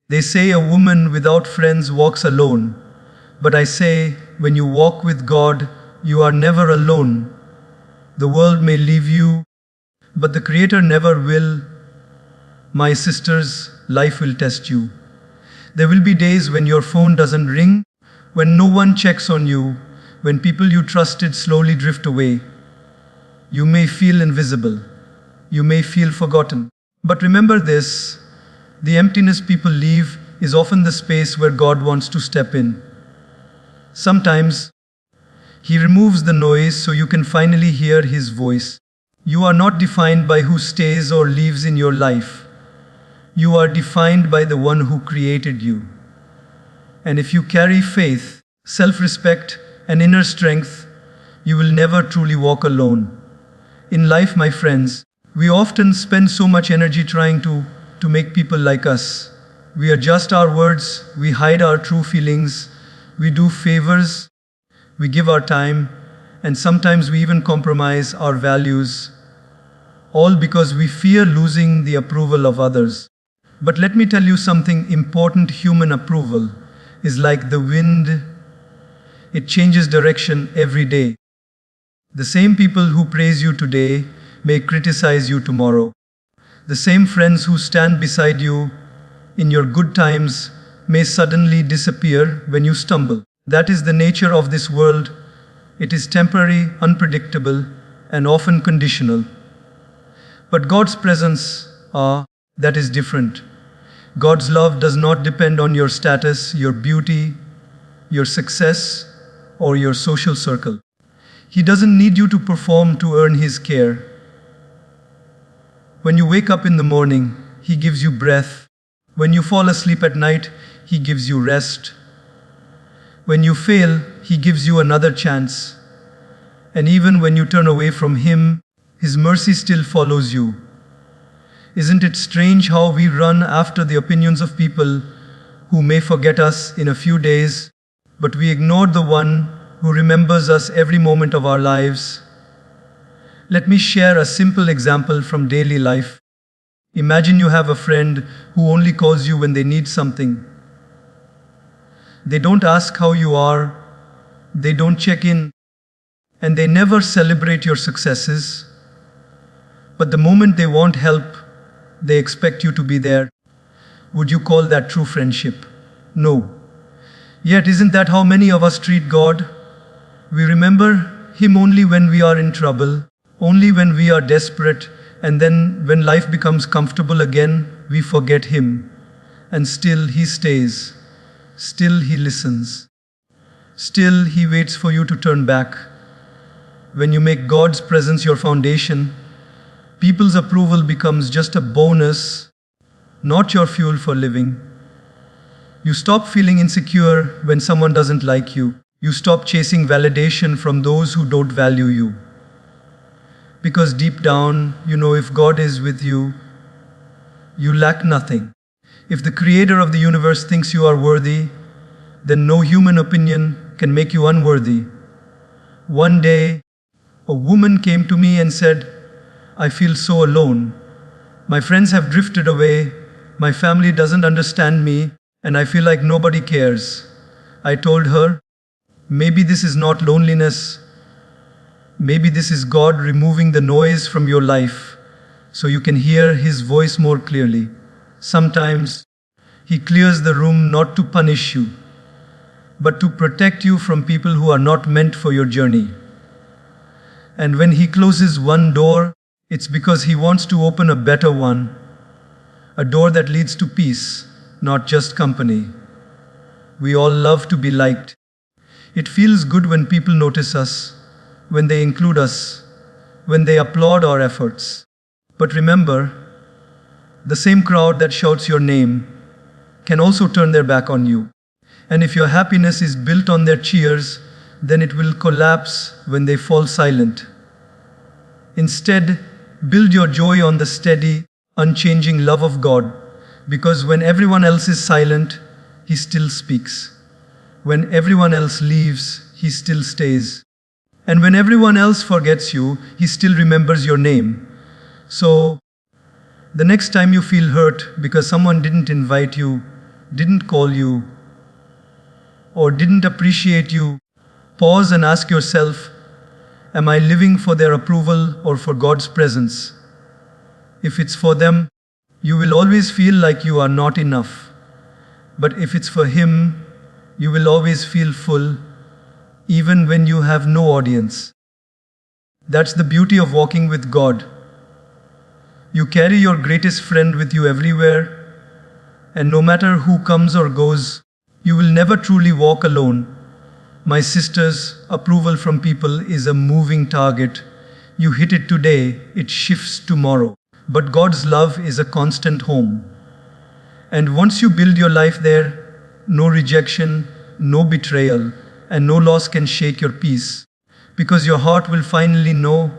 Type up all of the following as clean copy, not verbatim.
They say a woman without friends walks alone. But I say, when you walk with God, you are never alone. The world may leave you, but the Creator never will. My sisters, life will test you. There will be days when your phone doesn't ring, when no one checks on you, when people you trusted slowly drift away. You may feel invisible. You may feel forgotten. But remember this, the emptiness people leave is often the space where God wants to step in. Sometimes, He removes the noise so you can finally hear His voice. You are not defined by who stays or leaves in your life. You are defined by the one who created you. And if you carry faith, self-respect, and inner strength, you will never truly walk alone. In life, my friends, we often spend so much energy trying to make people like us. We adjust our words, we hide our true feelings, we do favors, we give our time, and sometimes we even compromise our values, all because we fear losing the approval of others. But let me tell you something important. Human approval is like the wind. It changes direction every day. The same people who praise you today may criticize you tomorrow. The same friends who stand beside you in your good times may suddenly disappear when you stumble. That is the nature of this world. It is temporary, unpredictable, and often conditional. But God's presence, that is different. God's love does not depend on your status, your beauty, your success, or your social circle. He doesn't need you to perform to earn His care. When you wake up in the morning, He gives you breath. When you fall asleep at night, He gives you rest. When you fail, He gives you another chance. And even when you turn away from Him, His mercy still follows you. Isn't it strange how we run after the opinions of people who may forget us in a few days, but we ignore the one who remembers us every moment of our lives? Let me share a simple example from daily life. Imagine you have a friend who only calls you when they need something. They don't ask how you are, they don't check in, and they never celebrate your successes. But the moment they want help, they expect you to be there. Would you call that true friendship? No. Yet isn't that how many of us treat God? We remember Him only when we are in trouble, only when we are desperate, and then when life becomes comfortable again, we forget Him. And still He stays. Still He listens. Still He waits for you to turn back. When you make God's presence your foundation, people's approval becomes just a bonus, not your fuel for living. You stop feeling insecure when someone doesn't like you. You stop chasing validation from those who don't value you. Because deep down, you know if God is with you, you lack nothing. If the Creator of the universe thinks you are worthy, then no human opinion can make you unworthy. One day, a woman came to me and said, "I feel so alone. My friends have drifted away, my family doesn't understand me, and I feel like nobody cares." I told her, maybe this is not loneliness. Maybe this is God removing the noise from your life so you can hear His voice more clearly. Sometimes He clears the room not to punish you, but to protect you from people who are not meant for your journey. And when He closes one door, it's because He wants to open a better one, a door that leads to peace, not just company. We all love to be liked. It feels good when people notice us, when they include us, when they applaud our efforts. But remember, the same crowd that shouts your name can also turn their back on you. And if your happiness is built on their cheers, then it will collapse when they fall silent. Instead, build your joy on the steady, unchanging love of God, because when everyone else is silent, He still speaks. When everyone else leaves, He still stays. And when everyone else forgets you, He still remembers your name. So, the next time you feel hurt because someone didn't invite you, didn't call you, or didn't appreciate you, pause and ask yourself, am I living for their approval or for God's presence? If it's for them, you will always feel like you are not enough. But if it's for Him, you will always feel full, even when you have no audience. That's the beauty of walking with God. You carry your greatest friend with you everywhere, and no matter who comes or goes, you will never truly walk alone. My sisters, approval from people is a moving target. You hit it today, it shifts tomorrow. But God's love is a constant home. And once you build your life there, no rejection, no betrayal, and no loss can shake your peace. Because your heart will finally know,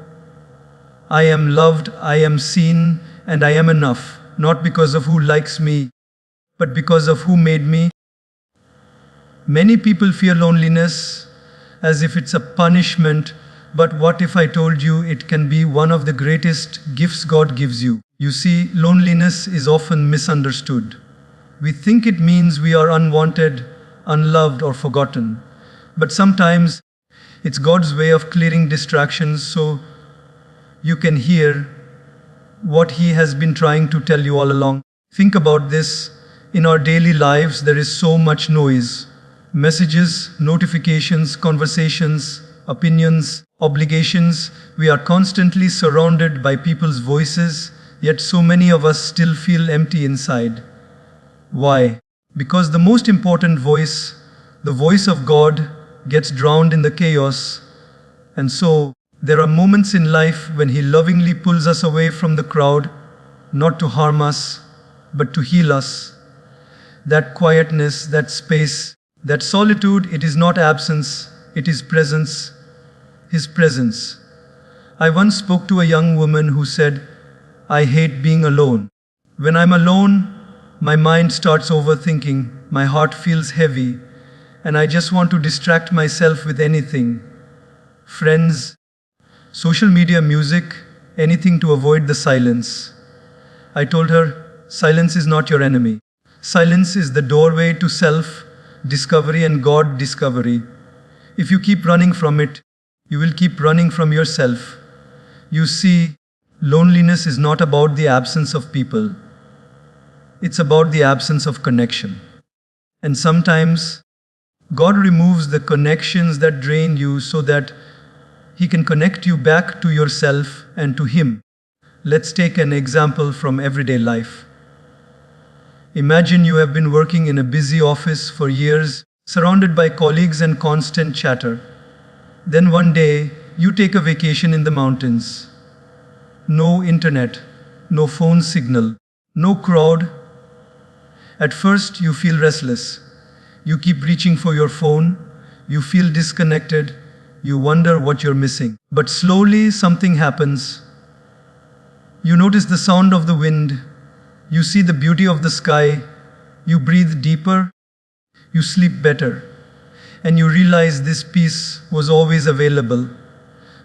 I am loved, I am seen, and I am enough, not because of who likes me, but because of who made me. Many people fear loneliness as if it's a punishment, but what if I told you it can be one of the greatest gifts God gives you? You see, loneliness is often misunderstood. We think it means we are unwanted, unloved, or forgotten. But sometimes it's God's way of clearing distractions so you can hear what He has been trying to tell you all along. Think about this. In our daily lives, there is so much noise. Messages, notifications, conversations, opinions, obligations. We are constantly surrounded by people's voices, yet so many of us still feel empty inside. Why? Because the most important voice, the voice of God, gets drowned in the chaos. And so, there are moments in life when He lovingly pulls us away from the crowd, not to harm us, but to heal us. That quietness, that space, that solitude, it is not absence, it is presence, His presence. I once spoke to a young woman who said, I hate being alone. When I'm alone, my mind starts overthinking, my heart feels heavy, and I just want to distract myself with anything. Friends, social media, music, anything to avoid the silence. I told her, silence is not your enemy. Silence is the doorway to self-discovery and God discovery. If you keep running from it, you will keep running from yourself. You see, loneliness is not about the absence of people. It's about the absence of connection. And sometimes, God removes the connections that drain you so that He can connect you back to yourself and to Him. Let's take an example from everyday life. Imagine you have been working in a busy office for years, surrounded by colleagues and constant chatter. Then one day, you take a vacation in the mountains. No internet, no phone signal, no crowd. At first, you feel restless. You keep reaching for your phone. You feel disconnected. You wonder what you're missing. But slowly, something happens. You notice the sound of the wind. You see the beauty of the sky. You breathe deeper. You sleep better. And you realize this peace was always available,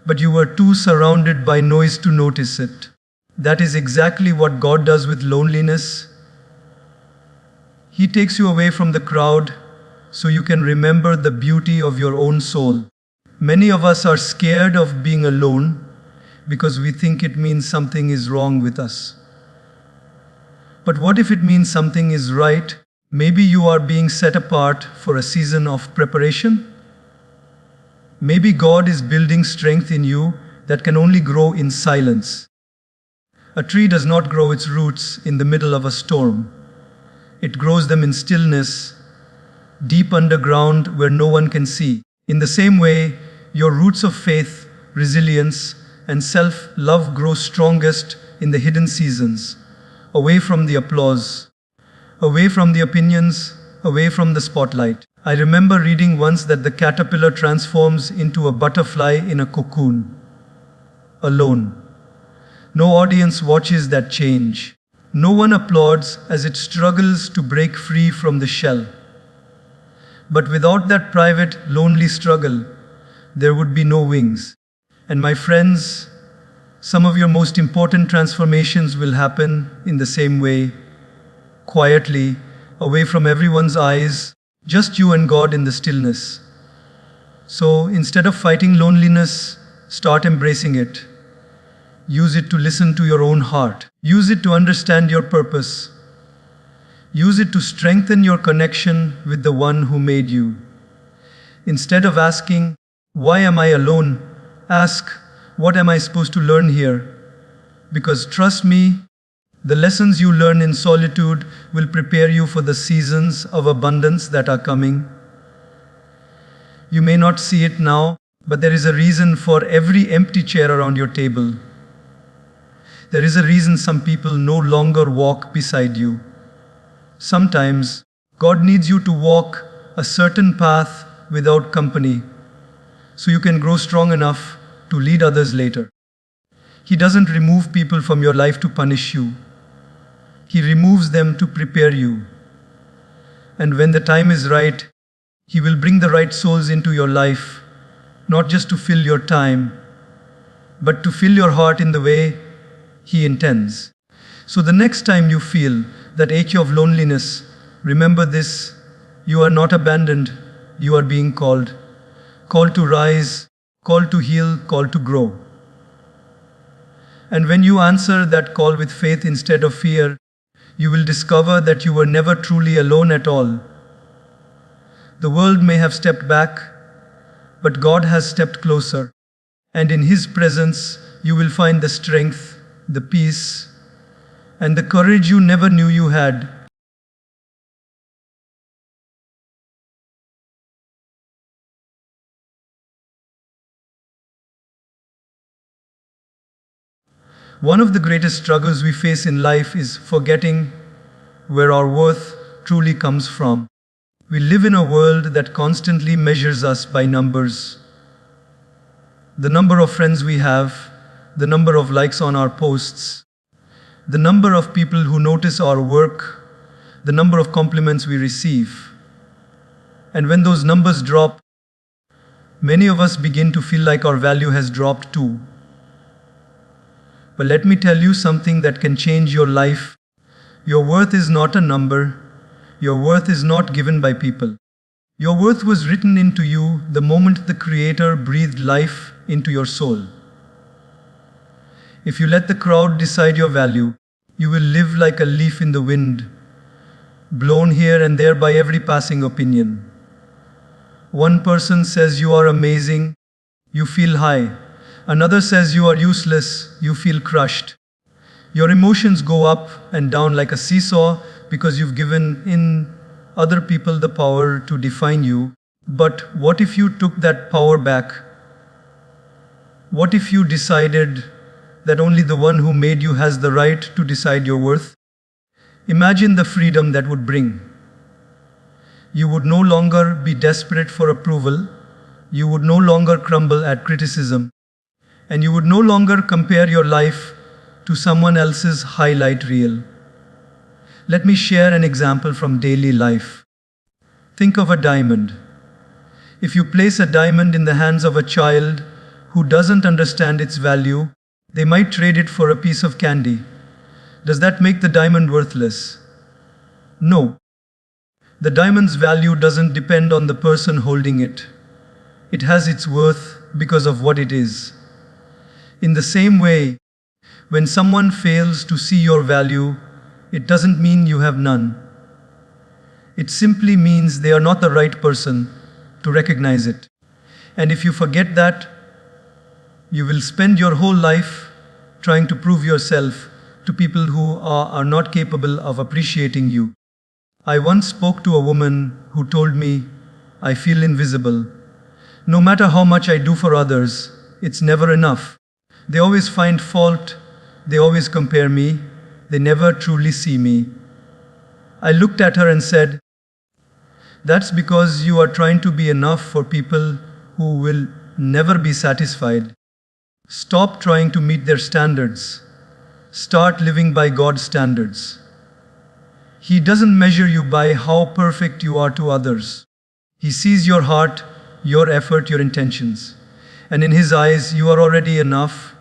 but you were too surrounded by noise to notice it. That is exactly what God does with loneliness. He takes you away from the crowd so you can remember the beauty of your own soul. Many of us are scared of being alone because we think it means something is wrong with us. But what if it means something is right? Maybe you are being set apart for a season of preparation. Maybe God is building strength in you that can only grow in silence. A tree does not grow its roots in the middle of a storm. It grows them in stillness, deep underground where no one can see. In the same way, your roots of faith, resilience, and self-love grow strongest in the hidden seasons, away from the applause, away from the opinions, away from the spotlight. I remember reading once that the caterpillar transforms into a butterfly in a cocoon, alone. No audience watches that change. No one applauds as it struggles to break free from the shell. But without that private, lonely struggle, there would be no wings. And my friends, some of your most important transformations will happen in the same way, quietly, away from everyone's eyes, just you and God in the stillness. So instead of fighting loneliness, start embracing it. Use it to listen to your own heart. Use it to understand your purpose. Use it to strengthen your connection with the one who made you. Instead of asking, "Why am I alone?" ask, "What am I supposed to learn here?" Because trust me, the lessons you learn in solitude will prepare you for the seasons of abundance that are coming. You may not see it now, but there is a reason for every empty chair around your table. There is a reason some people no longer walk beside you. Sometimes, God needs you to walk a certain path without company, so you can grow strong enough to lead others later. He doesn't remove people from your life to punish you. He removes them to prepare you. And when the time is right, He will bring the right souls into your life, not just to fill your time, but to fill your heart in the way He intends. So the next time you feel that ache of loneliness, remember this: you are not abandoned, you are being called. Called to rise, called to heal, called to grow. And when you answer that call with faith instead of fear, you will discover that you were never truly alone at all. The world may have stepped back, but God has stepped closer. And in His presence, you will find the strength, the peace, and the courage you never knew you had. One of the greatest struggles we face in life is forgetting where our worth truly comes from. We live in a world that constantly measures us by numbers. The number of friends we have, the number of likes on our posts, the number of people who notice our work, the number of compliments we receive. And when those numbers drop, many of us begin to feel like our value has dropped too. But let me tell you something that can change your life. Your worth is not a number. Your worth is not given by people. Your worth was written into you the moment the Creator breathed life into your soul. If you let the crowd decide your value, you will live like a leaf in the wind, blown here and there by every passing opinion. One person says you are amazing, you feel high. Another says you are useless, you feel crushed. Your emotions go up and down like a seesaw because you've given in other people the power to define you. But what if you took that power back? What if you decided that only the one who made you has the right to decide your worth? Imagine the freedom that would bring. You would no longer be desperate for approval. You would no longer crumble at criticism. And you would no longer compare your life to someone else's highlight reel. Let me share an example from daily life. Think of a diamond. If you place a diamond in the hands of a child who doesn't understand its value, they might trade it for a piece of candy. Does that make the diamond worthless? No. The diamond's value doesn't depend on the person holding it. It has its worth because of what it is. In the same way, when someone fails to see your value, it doesn't mean you have none. It simply means they are not the right person to recognize it. And if you forget that, you will spend your whole life trying to prove yourself to people who are not capable of appreciating you. I once spoke to a woman who told me, "I feel invisible. No matter how much I do for others, it's never enough. They always find fault, they always compare me, they never truly see me." I looked at her and said, "That's because you are trying to be enough for people who will never be satisfied. Stop trying to meet their standards. Start living by God's standards. He doesn't measure you by how perfect you are to others. He sees your heart, your effort, your intentions. And in His eyes, you are already enough.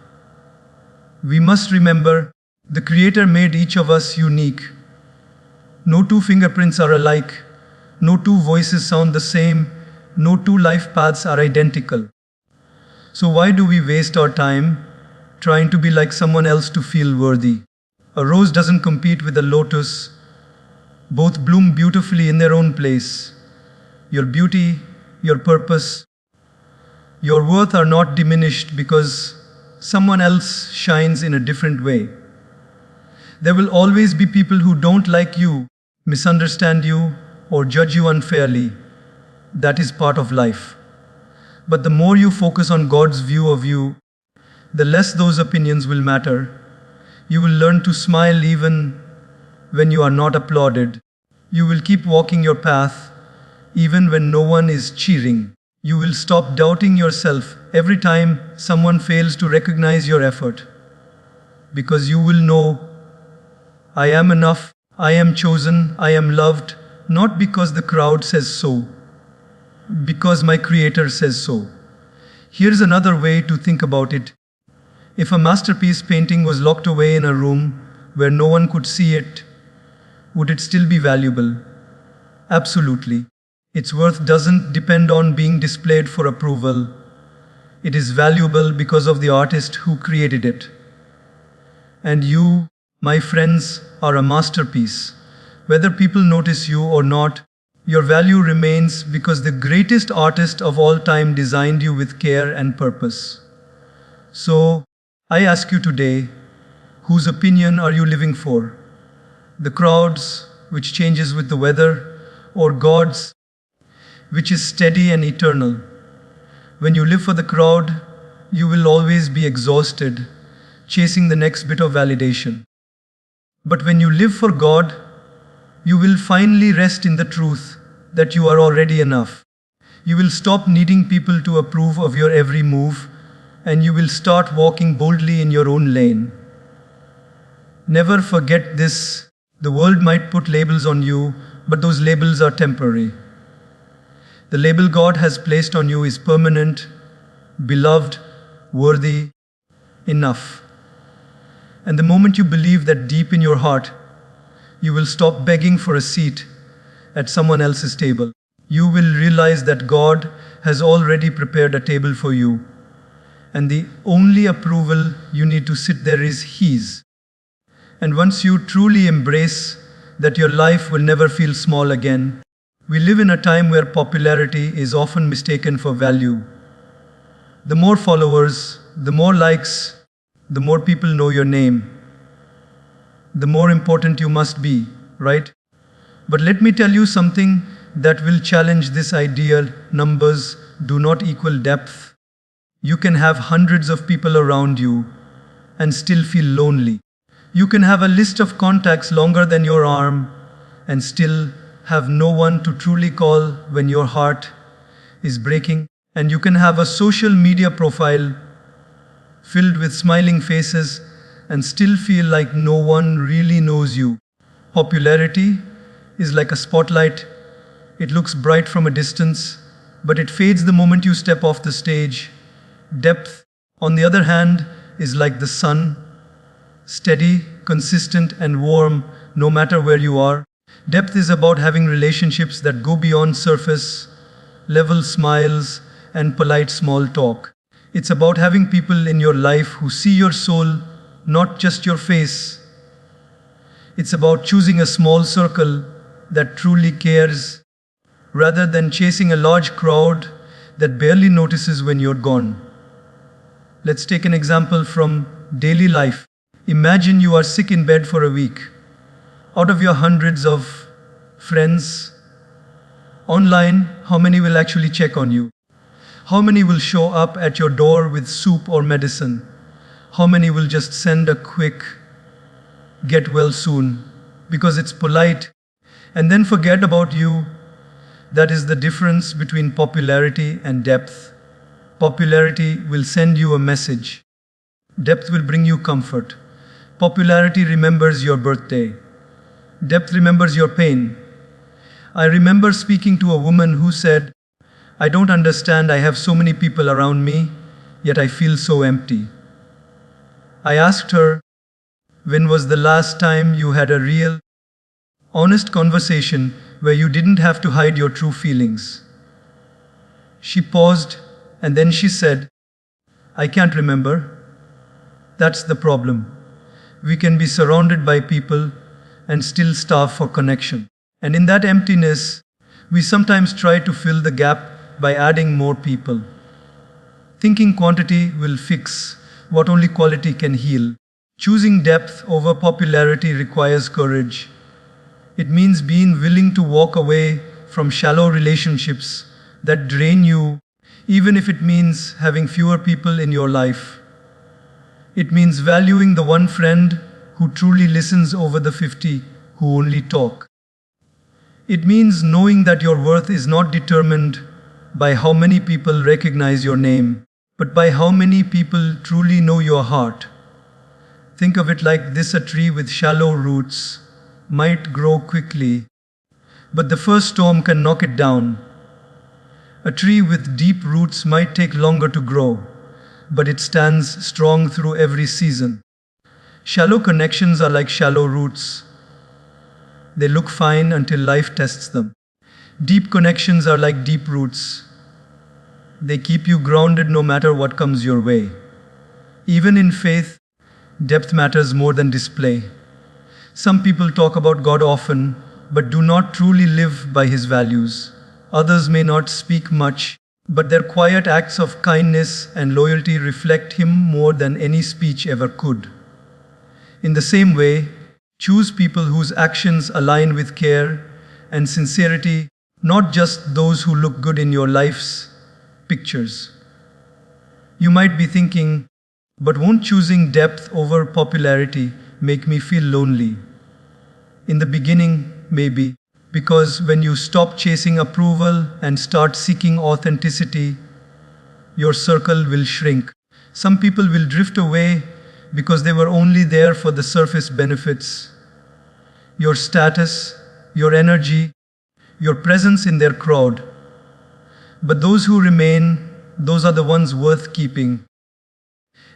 We must remember, the Creator made each of us unique. No two fingerprints are alike. No two voices sound the same. No two life paths are identical. So why do we waste our time trying to be like someone else to feel worthy? A rose doesn't compete with a lotus. Both bloom beautifully in their own place. Your beauty, your purpose, your worth are not diminished because someone else shines in a different way. There will always be people who don't like you, misunderstand you, or judge you unfairly. That is part of life. But the more you focus on God's view of you, the less those opinions will matter. You will learn to smile even when you are not applauded. You will keep walking your path even when no one is cheering. You will stop doubting yourself every time someone fails to recognize your effort. Because you will know, I am enough, I am chosen, I am loved, not because the crowd says so, because my Creator says so. Here's another way to think about it. If a masterpiece painting was locked away in a room where no one could see it, would it still be valuable? Absolutely. Its worth doesn't depend on being displayed for approval. It is valuable because of the artist who created it. And you, my friends, are a masterpiece. Whether people notice you or not, your value remains because the greatest artist of all time designed you with care and purpose. So, I ask you today, whose opinion are you living for? The crowd's, which changes with the weather, or God's, which is steady and eternal? When you live for the crowd, you will always be exhausted, chasing the next bit of validation. But when you live for God, you will finally rest in the truth that you are already enough. You will stop needing people to approve of your every move, and you will start walking boldly in your own lane. Never forget this. The world might put labels on you, but those labels are temporary. The label God has placed on you is permanent, beloved, worthy, enough. And the moment you believe that deep in your heart, you will stop begging for a seat at someone else's table. You will realize that God has already prepared a table for you, and the only approval you need to sit there is His. And once you truly embrace that your life will never feel small again, we live in a time where popularity is often mistaken for value. The more followers, the more likes, the more people know your name, the more important you must be, right? But let me tell you something that will challenge this idea. Numbers do not equal depth. You can have hundreds of people around you and still feel lonely. You can have a list of contacts longer than your arm and still have no one to truly call when your heart is breaking. And you can have a social media profile filled with smiling faces and still feel like no one really knows you. Popularity is like a spotlight. It looks bright from a distance, but it fades the moment you step off the stage. Depth, on the other hand, is like the sun, steady, consistent, and warm no matter where you are. Depth is about having relationships that go beyond surface level smiles and polite small talk. It's about having people in your life who see your soul, not just your face. It's about choosing a small circle that truly cares, rather than chasing a large crowd that barely notices when you're gone. Let's take an example from daily life. Imagine you are sick in bed for a week. Out of your hundreds of friends online, how many will actually check on you? How many will show up at your door with soup or medicine? How many will just send a quick "get well soon" because it's polite and then forget about you? That is the difference between popularity and depth. Popularity will send you a message. Depth will bring you comfort. Popularity remembers your birthday. Depth remembers your pain. I remember speaking to a woman who said, "I don't understand, I have so many people around me, yet I feel so empty." I asked her, "When was the last time you had a real, Honest conversation where you didn't have to hide your true feelings. She paused and then she said, I can't remember. That's the problem. We can be surrounded by people and still starve for connection. And in that emptiness, we sometimes try to fill the gap by adding more people, thinking quantity will fix what only quality can heal. Choosing depth over popularity requires courage. It means being willing to walk away from shallow relationships that drain you, even if it means having fewer people in your life. It means valuing the one friend who truly listens over the 50 who only talk. It means knowing that your worth is not determined by how many people recognize your name, but by how many people truly know your heart. Think of it like this: a tree with shallow roots might grow quickly, but the first storm can knock it down. A tree with deep roots might take longer to grow, but it stands strong through every season. Shallow connections are like shallow roots. They look fine until life tests them. Deep connections are like deep roots. They keep you grounded no matter what comes your way. Even in faith, depth matters more than display. Some people talk about God often, but do not truly live by His values. Others may not speak much, but their quiet acts of kindness and loyalty reflect Him more than any speech ever could. In the same way, choose people whose actions align with care and sincerity, not just those who look good in your life's pictures. You might be thinking, but won't choosing depth over popularity make me feel lonely? In the beginning, maybe, because when you stop chasing approval and start seeking authenticity, your circle will shrink. Some people will drift away because they were only there for the surface benefits. Your status, your energy, your presence in their crowd. But those who remain, those are the ones worth keeping.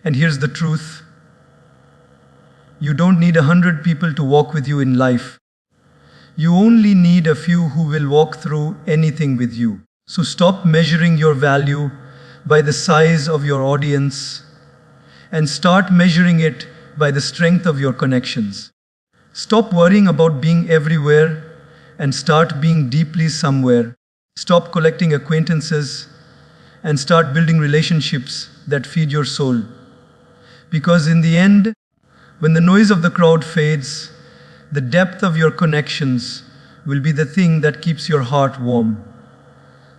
And here's the truth. You don't need 100 people to walk with you in life. You only need a few who will walk through anything with you. So stop measuring your value by the size of your audience and start measuring it by the strength of your connections. Stop worrying about being everywhere and start being deeply somewhere. Stop collecting acquaintances and start building relationships that feed your soul. Because in the end, when the noise of the crowd fades, the depth of your connections will be the thing that keeps your heart warm.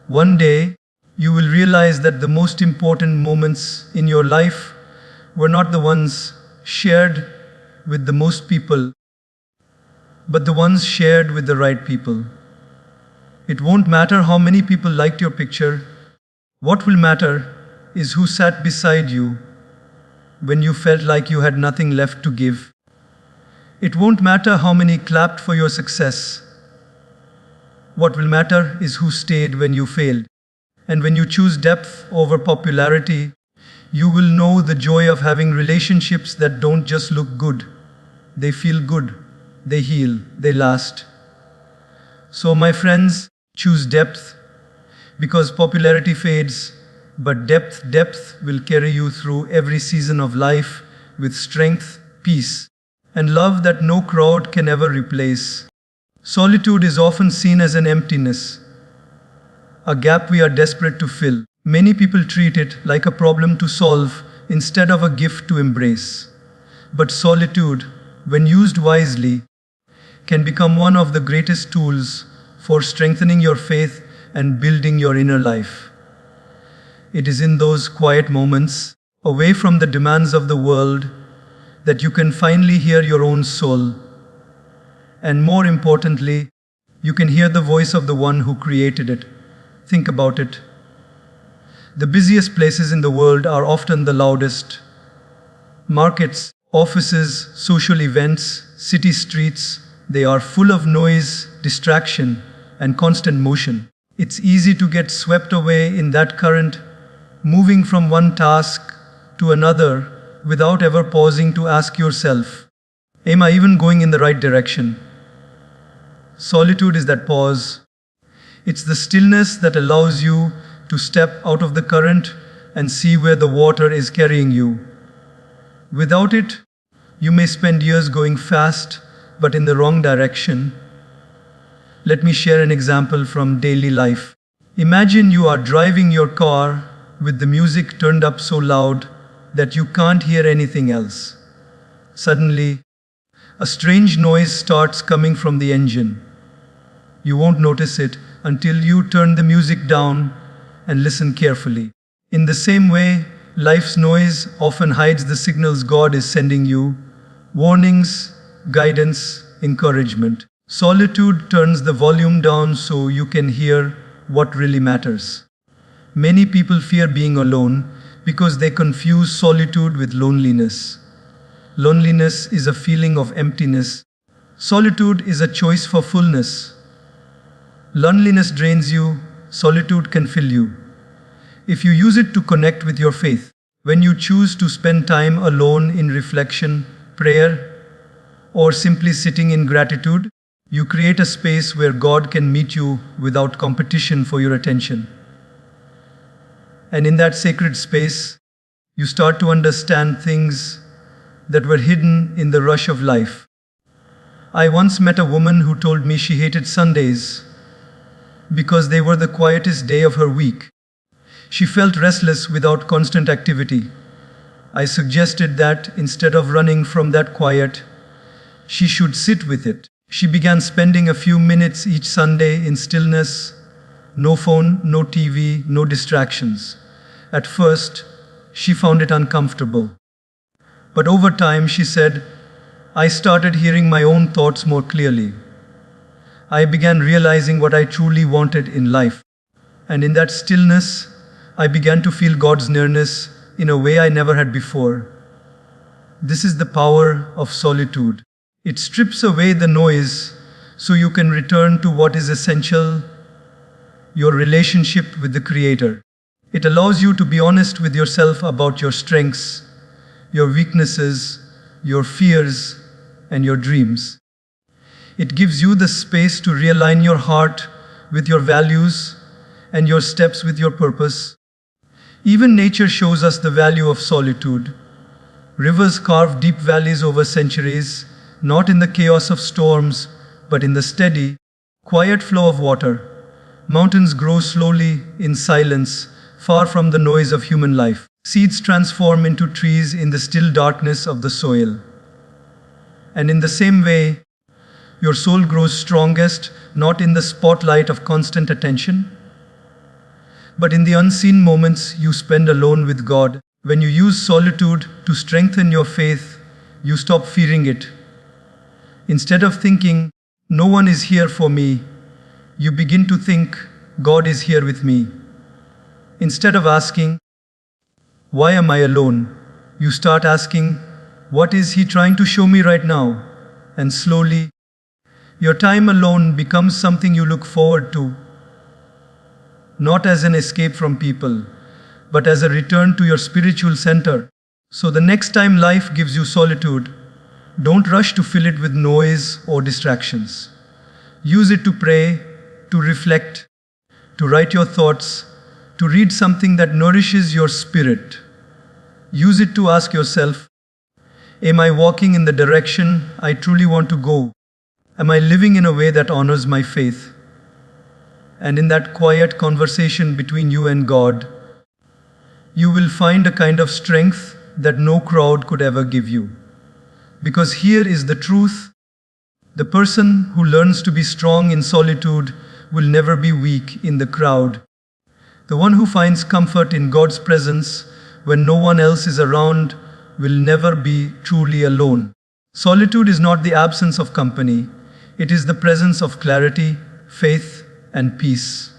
One day, you will realize that the most important moments in your life were not the ones shared with the most people, but the ones shared with the right people. It won't matter how many people liked your picture. What will matter is who sat beside you when you felt like you had nothing left to give. It won't matter how many clapped for your success. What will matter is who stayed when you failed. And when you choose depth over popularity, you will know the joy of having relationships that don't just look good. They feel good, they heal, they last. So my friends, choose depth, because popularity fades, but depth will carry you through every season of life with strength, peace, and love that no crowd can ever replace. Solitude is often seen as an emptiness, a gap we are desperate to fill. Many people treat it like a problem to solve instead of a gift to embrace. But solitude, when used wisely, can become one of the greatest tools for strengthening your faith and building your inner life. It is in those quiet moments, away from the demands of the world, that you can finally hear your own soul. And more importantly, you can hear the voice of the one who created it. Think about it. The busiest places in the world are often the loudest. Markets, offices, social events, city streets, they are full of noise, distraction, and constant motion. It's easy to get swept away in that current, moving from one task to another without ever pausing to ask yourself, am I even going in the right direction? Solitude is that pause. It's the stillness that allows you to step out of the current and see where the water is carrying you. Without it, you may spend years going fast, but in the wrong direction. Let me share an example from daily life. Imagine you are driving your car with the music turned up so loud that you can't hear anything else. Suddenly, a strange noise starts coming from the engine. You won't notice it until you turn the music down and listen carefully. In the same way, life's noise often hides the signals God is sending you: warnings, guidance, encouragement. Solitude turns the volume down so you can hear what really matters. Many people fear being alone because they confuse solitude with loneliness. Loneliness is a feeling of emptiness. Solitude is a choice for fullness. Loneliness drains you, solitude can fill you. If you use it to connect with your faith, when you choose to spend time alone in reflection, prayer, or simply sitting in gratitude, you create a space where God can meet you without competition for your attention. And in that sacred space, you start to understand things that were hidden in the rush of life. I once met a woman who told me she hated Sundays because they were the quietest day of her week. She felt restless without constant activity. I suggested that instead of running from that quiet, she should sit with it. She began spending a few minutes each Sunday in stillness, no phone, no TV, no distractions. At first, she found it uncomfortable. But over time, she said, I started hearing my own thoughts more clearly. I began realizing what I truly wanted in life. And in that stillness, I began to feel God's nearness in a way I never had before. This is the power of solitude. It strips away the noise so you can return to what is essential: your relationship with the Creator. It allows you to be honest with yourself about your strengths, your weaknesses, your fears, and your dreams. It gives you the space to realign your heart with your values and your steps with your purpose. Even nature shows us the value of solitude. Rivers carve deep valleys over centuries, not in the chaos of storms, but in the steady, quiet flow of water. Mountains grow slowly in silence, far from the noise of human life. Seeds transform into trees in the still darkness of the soil. And in the same way, your soul grows strongest not in the spotlight of constant attention, but in the unseen moments you spend alone with God. When you use solitude to strengthen your faith, you stop fearing it. Instead of thinking, no one is here for me, you begin to think, God is here with me. Instead of asking, why am I alone? You start asking, what is He trying to show me right now? And slowly, your time alone becomes something you look forward to, not as an escape from people, but as a return to your spiritual center. So the next time life gives you solitude, don't rush to fill it with noise or distractions. Use it to pray, to reflect, to write your thoughts, to read something that nourishes your spirit. Use it to ask yourself, am I walking in the direction I truly want to go? Am I living in a way that honors my faith? And in that quiet conversation between you and God, you will find a kind of strength that no crowd could ever give you. Because here is the truth: the person who learns to be strong in solitude will never be weak in the crowd. The one who finds comfort in God's presence when no one else is around will never be truly alone. Solitude is not the absence of company, it is the presence of clarity, faith, and peace.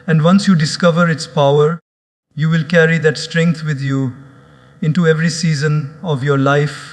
And once you discover its power, you will carry that strength with you into every season of your life